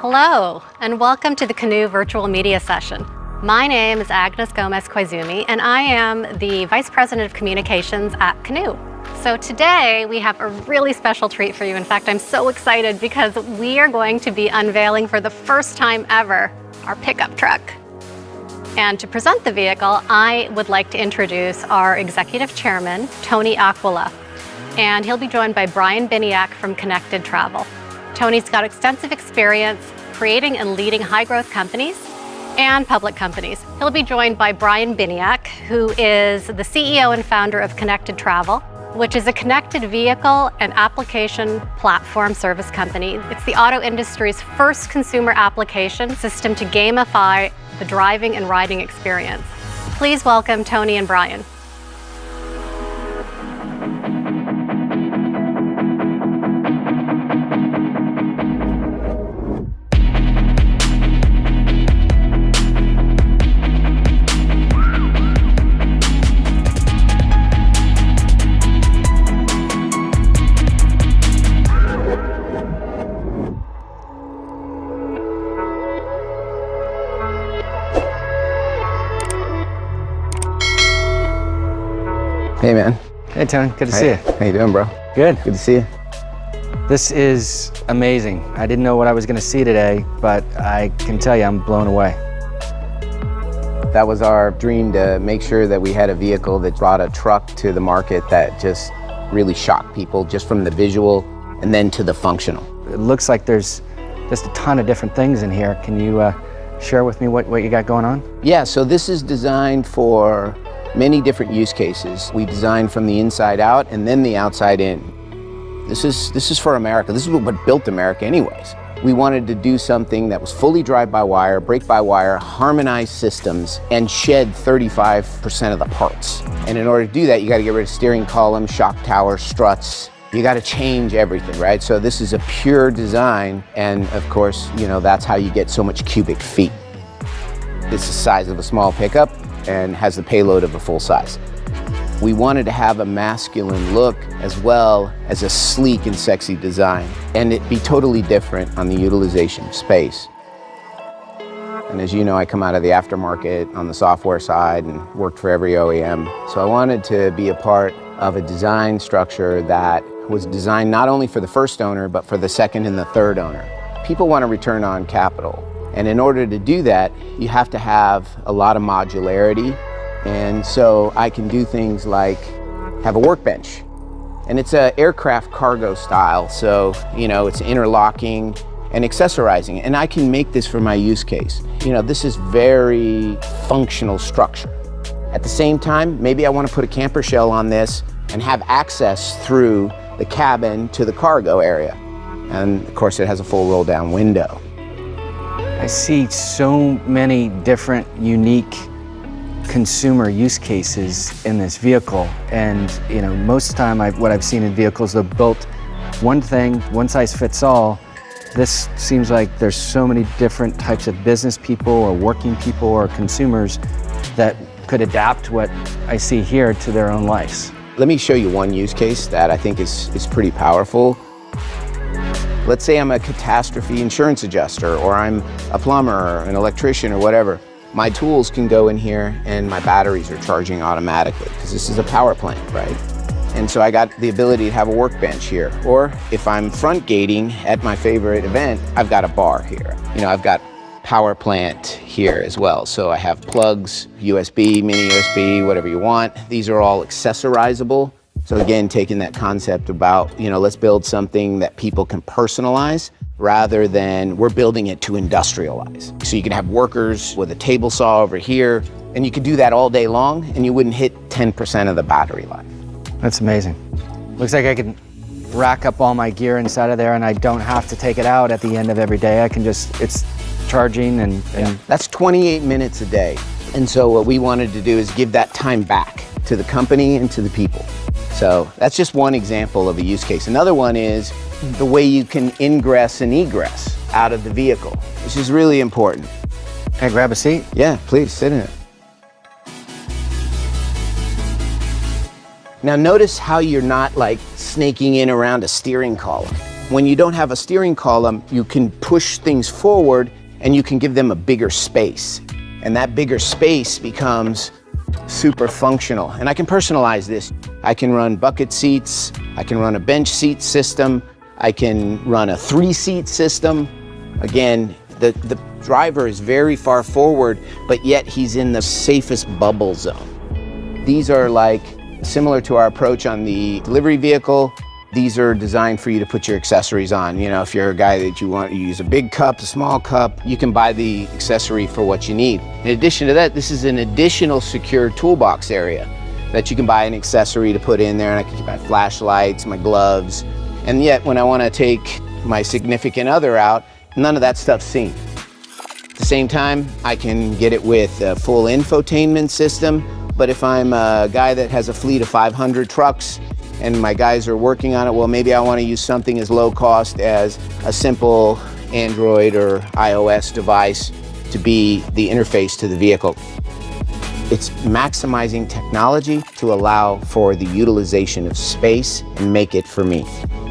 Hello, and welcome to the Canoo virtual media session. My name is Agnes Gomez-Koizumi, and I am the Vice President of Communications at Canoo. So today we have a really special treat for you. In fact, I'm so excited because we are going to be unveiling for the first time ever our pickup truck. And to present the vehicle, I would like to introduce our Executive Chairman, Tony Aquila. And he'll be joined by Brian Biniak from Connected Travel. Tony's got extensive experience creating and leading high-growth companies and public companies. He'll be joined by Brian Biniak, who is the CEO and founder of Connected Travel, which is a connected vehicle and application platform service company. It's the auto industry's first consumer application system to gamify the driving and riding experience. Please welcome Tony and Brian. Hey man. Hey Tony, good to see you. How you doing, bro? Good. Good to see you. This is amazing. I didn't know what I was going to see today, but I can tell you I'm blown away. That was our dream, to make sure that we had a vehicle that brought a truck to the market that just really shocked people, just from the visual and then to the functional. It looks like there's just a ton of different things in here. Can you share with me what you got going on? Yeah, so this is designed for many different use cases. We designed from the inside out and then the outside in. This is for America. This is what built America anyways. We wanted to do something that was fully drive-by-wire, brake-by-wire, harmonized systems, and shed 35% of the parts. And in order to do that, you got to get rid of steering column, shock tower, struts. You got to change everything, right? So this is a pure design, and of course, you know, that's how you get so much cubic feet. This is the size of a small pickup and has the payload of a full size. We wanted to have a masculine look as well as a sleek and sexy design, and it be totally different on the utilization of space. And as you know, I come out of the aftermarket on the software side and worked for every OEM. So I wanted to be a part of a design structure that was designed not only for the first owner, but for the second and the third owner. People want a return on capital. And in order to do that, you have to have a lot of modularity. And so I can do things like have a workbench. And it's an aircraft cargo style. So, you know, it's interlocking and accessorizing. And I can make this for my use case. You know, this is very functional structure. At the same time, maybe I want to put a camper shell on this and have access through the cabin to the cargo area. And of course, it has a full roll down window. I see so many different unique consumer use cases in this vehicle, and you know, most of the time what I've seen in vehicles, they're built one thing, one size fits all. This seems like there's so many different types of business people or working people or consumers that could adapt what I see here to their own lives. Let me show you one use case that I think is pretty powerful. Let's say I'm a catastrophe insurance adjuster, or I'm a plumber or an electrician or whatever. My tools can go in here and my batteries are charging automatically because this is a power plant, right? And so I got the ability to have a workbench here. Or if I'm front gating at my favorite event, I've got a bar here. You know, I've got power plant here as well. So I have plugs, USB, mini USB, whatever you want. These are all accessorizable. So again, taking that concept about, you know, let's build something that people can personalize rather than we're building it to industrialize. So you can have workers with a table saw over here, and you could do that all day long and you wouldn't hit 10% of the battery life. That's amazing. Looks like I can rack up all my gear inside of there and I don't have to take it out at the end of every day. I can just, it's charging and yeah. That's 28 minutes a day. And so what we wanted to do is give that time back to the company and to the people. So that's just one example of a use case. Another one is the way you can ingress and egress out of the vehicle, which is really important. Can I grab a seat? Yeah, please sit in it. Now notice how you're not like snaking in around a steering column. When you don't have a steering column, you can push things forward and you can give them a bigger space. And that bigger space becomes super functional. And I can personalize this. I can run bucket seats, I can run a bench seat system, I can run a 3-seat system. Again, the driver is very far forward, but yet he's in the safest bubble zone. These are like similar to our approach on the delivery vehicle. These are designed for you to put your accessories on. You know, if you're a guy that you use a big cup, a small cup, you can buy the accessory for what you need. In addition to that, this is an additional secure toolbox area that you can buy an accessory to put in there, and I can keep my flashlights, my gloves. And yet, when I want to take my significant other out, none of that stuff's seen. At the same time, I can get it with a full infotainment system, but if I'm a guy that has a fleet of 500 trucks and my guys are working on it, well, maybe I want to use something as low cost as a simple Android or iOS device to be the interface to the vehicle. It's maximizing technology to allow for the utilization of space and make it for me.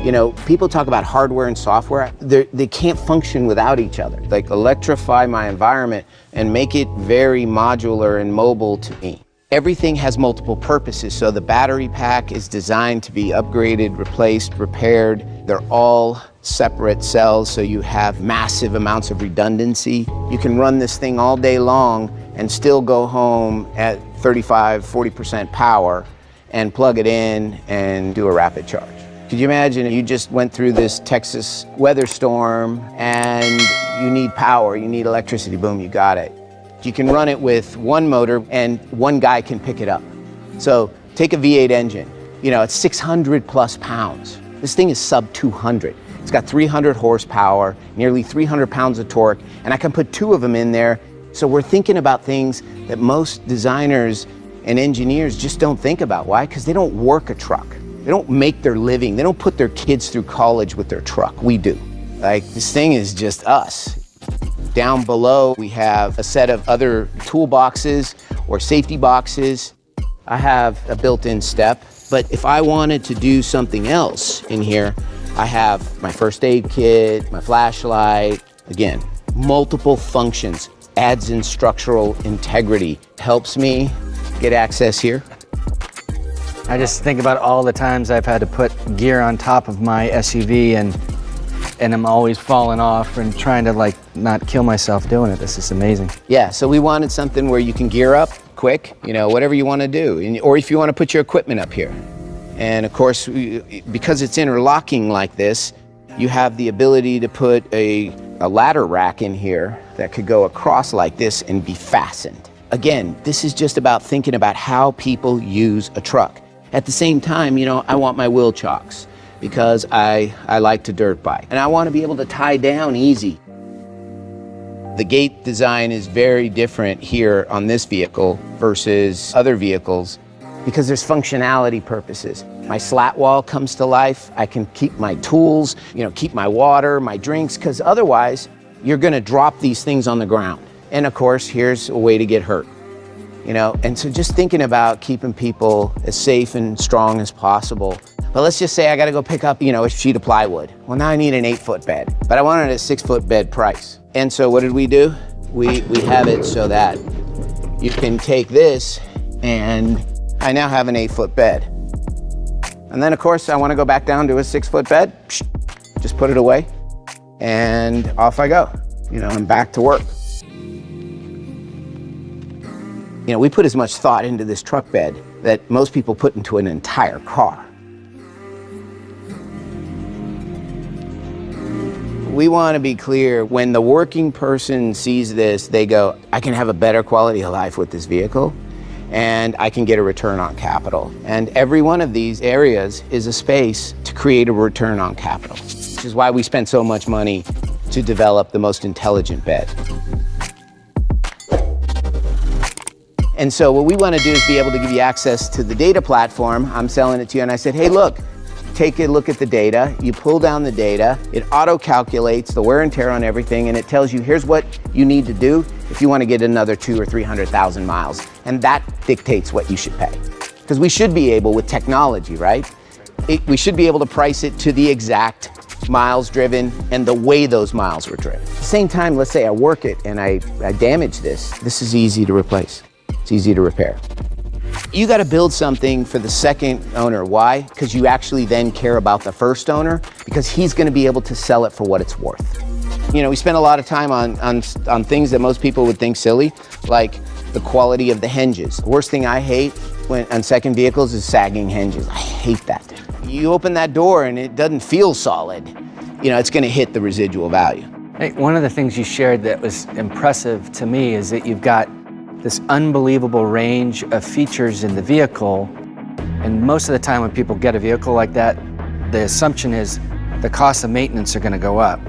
You know, people talk about hardware and software. They can't function without each other. Like, electrify my environment and make it very modular and mobile to me. Everything has multiple purposes, so the battery pack is designed to be upgraded, replaced, repaired. They're all separate cells, so you have massive amounts of redundancy. You can run this thing all day long and still go home at 35–40% power and plug it in and do a rapid charge. Could you imagine if you just went through this Texas weather storm and you need power, you need electricity, boom, you got it. You can run it with one motor and one guy can pick it up. So take a V8 engine, you know, it's 600+ pounds. This thing is sub 200. It's got 300 horsepower, nearly 300 pounds of torque, and I can put 2 of them in there. So we're thinking about things that most designers and engineers just don't think about. Why? Because they don't work a truck. They don't make their living. They don't put their kids through college with their truck. We do. Like, this thing is just us. Down below, we have a set of other toolboxes or safety boxes. I have a built-in step, but if I wanted to do something else in here, I have my first aid kit, my flashlight. Again, multiple functions, adds in structural integrity, helps me get access here. I just think about all the times I've had to put gear on top of my SUV and I'm always falling off and trying to, like, not kill myself doing it. This is amazing. Yeah, so we wanted something where you can gear up quick, you know, whatever you want to do, or if you want to put your equipment up here. And of course, because it's interlocking like this, you have the ability to put a ladder rack in here that could go across like this and be fastened. Again, this is just about thinking about how people use a truck. At the same time, you know, I want my wheel chocks because I like to dirt bike. And I want to be able to tie down easy. The gate design is very different here on this vehicle versus other vehicles because there's functionality purposes. My slat wall comes to life. I can keep my tools, you know, keep my water, my drinks, because otherwise you're going to drop these things on the ground. And of course, here's a way to get hurt. You know, and so just thinking about keeping people as safe and strong as possible. But let's just say I got to go pick up, you know, a sheet of plywood. Well, now I need an 8-foot bed, but I wanted a 6-foot bed price. And so what did we do? We have it so that you can take this and I now have an 8-foot bed. And then of course I want to go back down to a 6-foot bed, just put it away and off I go. You know, I'm back to work. You know, we put as much thought into this truck bed that most people put into an entire car. We want to be clear, when the working person sees this, they go, I can have a better quality of life with this vehicle, and I can get a return on capital. And every one of these areas is a space to create a return on capital, which is why we spend so much money to develop the most intelligent bed. And so what we want to do is be able to give you access to the data platform. I'm selling it to you, and I said, hey, look, take a look at the data. You pull down the data, it auto-calculates the wear and tear on everything, and it tells you, here's what you need to do if you want to get another 200,000 or 300,000 miles. And that dictates what you should pay. Because we should be able, with technology, right? We should be able to price it to the exact miles driven, and the way those miles were driven. At the same time, let's say I work it and I damage this is easy to replace. It's easy to repair. You got to build something for the second owner. Why? Because you actually then care about the first owner, because he's going to be able to sell it for what it's worth. You know, we spend a lot of time on things that most people would think silly, like the quality of the hinges. The worst thing I hate on second vehicles is sagging hinges. I hate that. You open that door and it doesn't feel solid, you know, it's going to hit the residual value. Hey, one of the things you shared that was impressive to me is that you've got this unbelievable range of features in the vehicle, and most of the time when people get a vehicle like that, the assumption is the cost of maintenance are going to go up.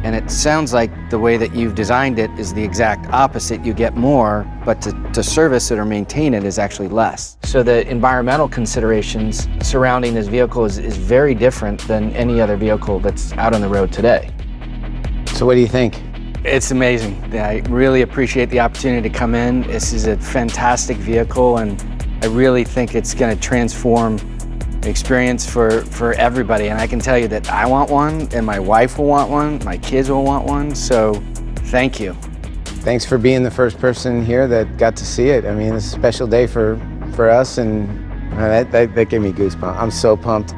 And it sounds like the way that you've designed it is the exact opposite. You get more, but to service it or maintain it is actually less. So the environmental considerations surrounding this vehicle is very different than any other vehicle that's out on the road today. So what do you think? It's amazing. I really appreciate the opportunity to come in. This is a fantastic vehicle, and I really think it's going to transform experience for everybody. And I can tell you that I want one, and my wife will want one, my kids will want one, so thank you. Thanks for being the first person here that got to see it. I mean, it's a special day for us, and that gave me goosebumps. I'm so pumped.